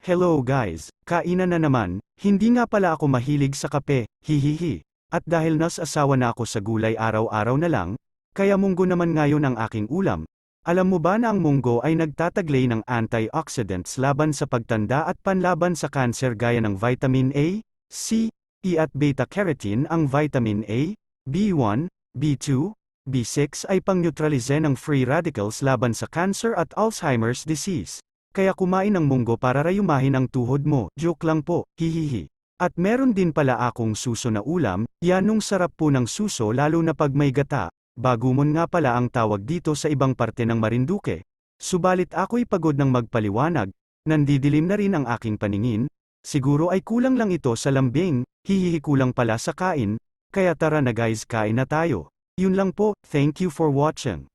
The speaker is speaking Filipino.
Hello guys, kainan na naman, hindi nga pala ako mahilig sa kape, hihihi. At dahil nas asawa na ako sa gulay araw-araw na lang, kaya munggo naman ngayon ang aking ulam. Alam mo ba na ang munggo ay nagtataglay ng antioxidants laban sa pagtanda at panlaban sa kanser gaya ng vitamin A, C, E at beta-carotene. Ang vitamin A, B1, B2, B6 ay pang-neutralize ng free radicals laban sa cancer at Alzheimer's disease. Kaya kumain ng munggo para rayumahin ang tuhod mo, joke lang po, hihihi. At meron din pala akong suso na ulam, yanong sarap po ng suso lalo na pag may gata, bagumon nga pala ang tawag dito sa ibang parte ng Marinduque. Subalit ako'y pagod ng magpaliwanag, nandidilim na rin ang aking paningin, siguro ay kulang lang ito sa lambing, hihihi kulang pala sa kain, kaya tara na guys kain na tayo. Yun lang po, thank you for watching.